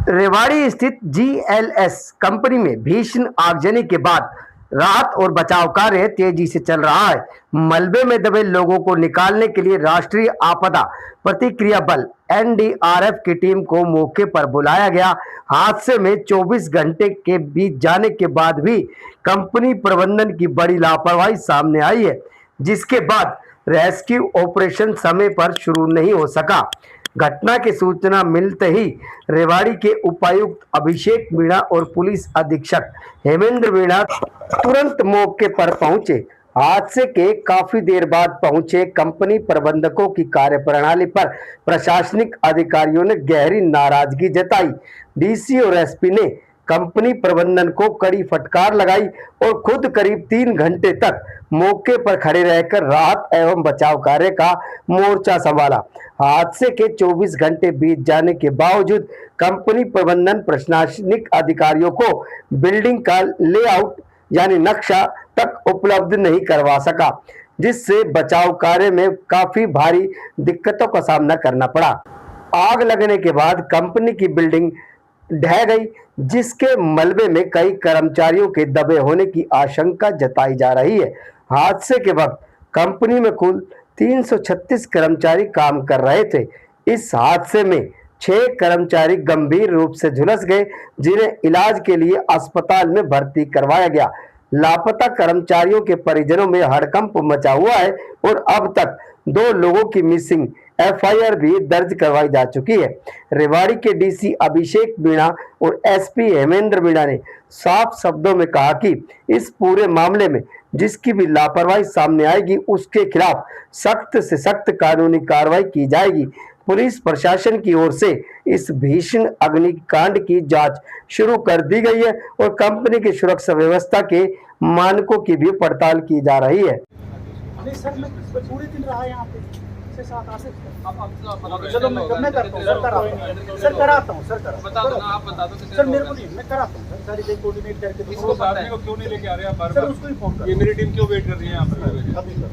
रेवाड़ी स्थित GLS company में भीषण आगजनी के बाद राहत और बचाव कार्य तेजी से चल रहा है। मलबे में दबे लोगों को निकालने के लिए राष्ट्रीय आपदा प्रतिक्रिया बल एनडीआरएफ की टीम को मौके पर बुलाया गया। हादसे में 24 घंटे के बीत जाने के बाद भी कंपनी प्रबंधन की बड़ी लापरवाही सामने आई है, जिसके बाद रेस्क्यू ऑपरेशन समय पर शुरू नहीं हो सका। घटना की सूचना मिलते ही रेवाड़ी के उपायुक्त अभिषेक मीणा और पुलिस अधीक्षक हेमेंद्र मीणा तुरंत मौके पर पहुंचे। हादसे के काफी देर बाद पहुंचे कंपनी प्रबंधकों की कार्यप्रणाली पर प्रशासनिक अधिकारियों ने गहरी नाराजगी जताई। डीसी और एसपी ने कंपनी प्रबंधन को कड़ी फटकार लगाई और खुद करीब 3 घंटे तक मौके पर खड़े रहकर राहत एवं बचाव कार्य का मोर्चा संभाला। हादसे के 24 घंटे बीत जाने के बावजूद कंपनी प्रबंधन प्रशासनिक अधिकारियों को बिल्डिंग का लेआउट यानी नक्शा तक उपलब्ध नहीं करवा सका, जिससे बचाव कार्य में काफी भारी दिक्कतों का सामना करना पड़ा। आग लगने के बाद कंपनी की बिल्डिंग ढह गई, जिसके मलबे में कई कर्मचारियों के दबे होने की आशंका जताई जा रही है। हादसे के वक्त कंपनी में कुल 336 कर्मचारी काम कर रहे थे। इस हादसे में 6 कर्मचारी गंभीर रूप से झुलस गए, जिन्हें इलाज के लिए अस्पताल में भर्ती करवाया गया। लापता कर्मचारियों के परिजनों में हड़कंप मचा हुआ है और अब तक 2 लोगों की मिसिंग एफआईआर भी दर्ज करवाई जा चुकी है। रेवाड़ी के डीसी अभिषेक मीणा और एसपी हेमेंद्र मीणा ने साफ शब्दों में कहा कि इस पूरे मामले में जिसकी भी लापरवाही सामने आएगी उसके खिलाफ सख्त से सख्त कानूनी कार्रवाई की जाएगी। पुलिस प्रशासन की ओर से इस भीषण अग्निकांड की जांच शुरू कर दी गई है और कंपनी की सुरक्षा व्यवस्था के मानकों की भी पड़ताल की जा रही है। नहीं सर, मैं पूरे दिन रहा यहाँ पे 6-7 आसे। चलो मैं करता हूँ सर, कराता हूँ सर, बता दो ना, आप बता दो सर, मेरे को नहीं, मैं कराता हूँ सर, सारी चीज कोऑर्डिनेट करके। इसको आदमी को क्यों नहीं लेके आ रहे हैं बार-बार? सर उसको ही फोन कर, ये मेरी टीम क्यों वेट कर रही है यहाँ पर? अभी कर।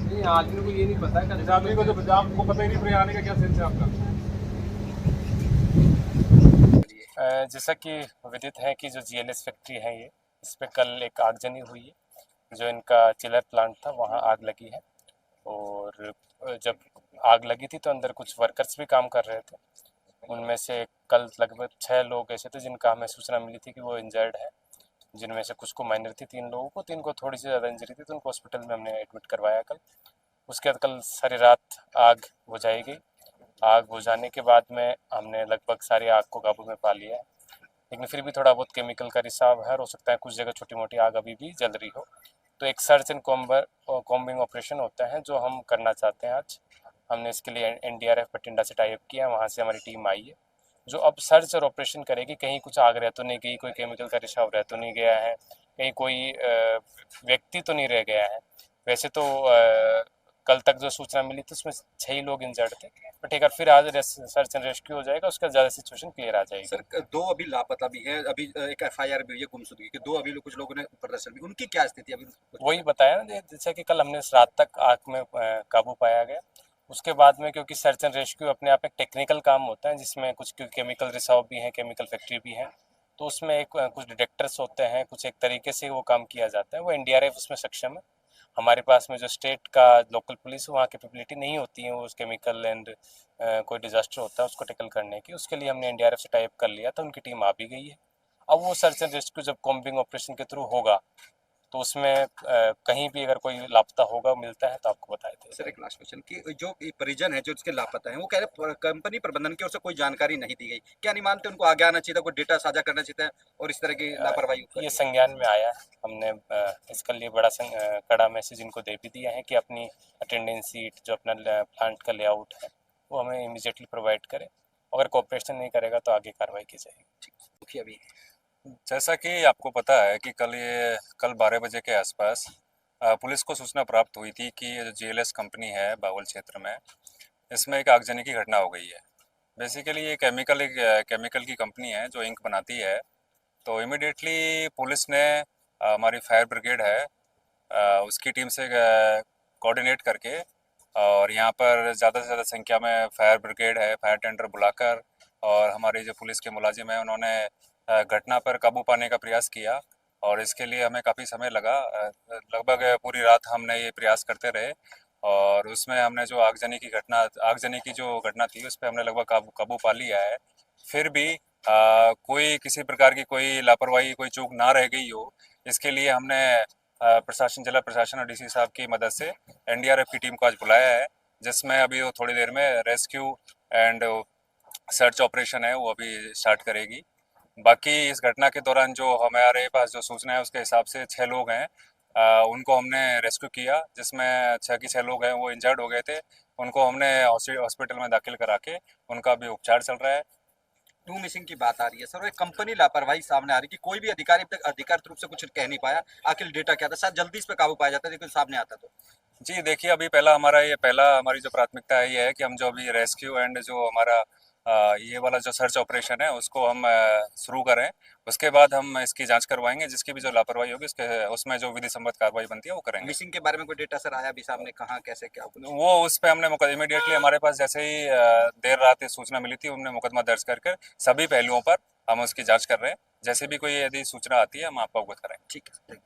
नहीं, आदमी को ये नहीं पता है, इस आदमी को जब आपको पता ही नहीं फिर आने का क्या सेंस है आपका? जैसा कि विदित है कि जो जीएलएस फैक्ट्री है ये, इस पे कल एक आगजनी हुई है। जो इनका चिलर प्लांट था वहाँ आग लगी है और जब आग लगी थी तो अंदर कुछ वर्कर्स भी काम कर रहे थे। उनमें से कल लगभग 6 लोग ऐसे थे जिनका हमें सूचना मिली थी कि वो इंजर्ड है, जिनमें से कुछ को माइनर थी, 3 लोगों को, 3 को थोड़ी सी ज़्यादा इंजरी थी, तो उनको हॉस्पिटल में हमने एडमिट करवाया कल। उसके बाद कल सारी रात आग बुझाई गई। आग बुझाने के बाद में हमने लगभग सारी आग को काबू में पा लिया है, लेकिन फिर भी थोड़ा बहुत केमिकल का रिसाव है और हो सकता है कुछ जगह छोटी मोटी आग अभी भी जल रही हो। तो एक सर्च एंड कॉम्बिंग ऑपरेशन होता है जो हम करना चाहते हैं आज। हमने इसके लिए एनडीआरएफ बठिंडा से टाई अप किया है, वहाँ से हमारी टीम आई है जो अब सर्च और ऑपरेशन करेगी। कहीं कुछ आग रह तो नहीं गई, कोई केमिकल का रिसाव रह तो नहीं गया है, कहीं कोई व्यक्ति तो नहीं रह गया है। वैसे तो कल तक जो सूचना मिली थी उसमें 6 लोग इंजर्ड थे, बट एक बार फिर आज सर्च एंड रेस्क्यू हो जाएगा, उसका ज़्यादा सिचुएशन क्लियर आ जाएगी। सर 2 अभी लापता भी हैं, अभी एक एफआईआर भी हुई है गुमशुदगी की, 2 अभी कुछ लोगों ने प्रदर्शन भी, उनकी क्या स्थिति अभी? वही बताया ना, जैसे कि कल हमने रात तक आग में काबू पाया गया। उसके बाद में क्योंकि सर्च एंड रेस्क्यू अपने आप एक टेक्निकल काम होता है जिसमें कुछ केमिकल रिसाव भी हैं, केमिकल फैक्ट्री भी है, तो उसमें एक कुछ डिटेक्टर्स होते हैं, कुछ एक तरीके से वो काम किया जाता है। वो एनडीआरएफ उसमें सक्षम है। हमारे पास में जो स्टेट का लोकल पुलिस है वहाँ कैपेबिलिटी नहीं होती है वो उस केमिकल एंड कोई डिजास्टर होता है उसको टैकल करने की। उसके लिए हमने एनडीआरएफ से टाइप कर लिया था, उनकी टीम आ भी गई है। अब वो सर्च एंड रेस्क्यू जब कॉम्बिंग ऑपरेशन के थ्रू होगा तो उसमें कहीं भी अगर कोई लापता होगा मिलता है तो आपको बताए थे। सर एक लास्ट क्वेश्चन कि जो परिजन है जो उसके लापता हैं, वो कह रहे कंपनी प्रबंधन की ओर से कोई जानकारी नहीं दी गई, क्या नहीं मानते उनको आगे आना चाहिए था, कोई डेटा साझा करना चाहिए था और इस तरह की लापरवाही? ये संज्ञान में आया है, हमने इसके लिए बड़ा कड़ा मैसेज इनको दे भी दिया है कि अपनी अटेंडेंस सीट जो अपना प्लांट का लेआउट है वो हमें इमीडिएटली प्रोवाइड करें। अगर कोऑपरेशन नहीं करेगा तो आगे कार्रवाई की जाएगी। अभी जैसा कि आपको पता है कि कल 12 बजे के आसपास पुलिस को सूचना प्राप्त हुई थी कि ये जो जीएलएस कंपनी है बावल क्षेत्र में, इसमें एक आगजनी की घटना हो गई है। बेसिकली ये केमिकल की कंपनी है जो इंक बनाती है। तो इमिडिएटली पुलिस ने हमारी फायर ब्रिगेड है उसकी टीम से कोऑर्डिनेट करके और यहाँ पर ज़्यादा से ज़्यादा संख्या में फायर ब्रिगेड है, फायर टेंडर बुलाकर और हमारी जो पुलिस के मुलाजिम हैं उन्होंने घटना पर काबू पाने का प्रयास किया और इसके लिए हमें काफ़ी समय लगा। लगभग पूरी रात हमने ये प्रयास करते रहे और उसमें हमने जो आगजनी की जो घटना थी उस पर हमने लगभग काबू पा लिया है। फिर भी कोई किसी प्रकार की कोई लापरवाही, कोई चूक ना रह गई हो, इसके लिए हमने जिला प्रशासन और डीसी साहब की मदद से एनडीआरएफ की टीम को आज बुलाया है, जिसमें अभी वो थोड़ी देर में रेस्क्यू एंड सर्च ऑपरेशन है वो अभी स्टार्ट करेगी। बाकी इस घटना के दौरान जो हमारे पास जो सूचना है उसके हिसाब से 6 लोग हैं, उनको हमने रेस्क्यू किया, जिसमें 6 के 6 लोग हैं वो इंजर्ड हो गए थे। उनको हमने हॉस्पिटल में दाखिल करा के उनका भी उपचार चल रहा है। टू मिसिंग की बात आ रही है सर, एक कंपनी लापरवाही सामने आ रही है कि कोई भी अधिकारी अब तक अधिकृत रूप से कुछ कह नहीं पाया, आखिर डेटा क्या था, शायद जल्दी इस पे काबू पाया जाता है लेकिन सामने आता तो। जी देखिए, अभी हमारी जो प्राथमिकता है ये है कि हम जो अभी रेस्क्यू एंड जो हमारा ये वाला जो सर्च ऑपरेशन है उसको हम शुरू करें। उसके बाद हम इसकी जांच करवाएंगे, जिसकी भी जो लापरवाही होगी उसमें जो विधि सम्मत कार्रवाई बनती है वो करेंगे। मिसिंग के बारे में कोई डेटा सर आया अभी सामने, कहाँ कैसे क्या कुछ? वो उस पे हमने इमीडिएटली हमारे पास जैसे ही देर रात ये सूचना मिली थी, हमने मुकदमा दर्ज कर सभी पहलुओं पर हम उसकी जांच कर रहे हैं। जैसे भी कोई यदि सूचना आती है हम आपको अवगत कराएंगे। ठीक है।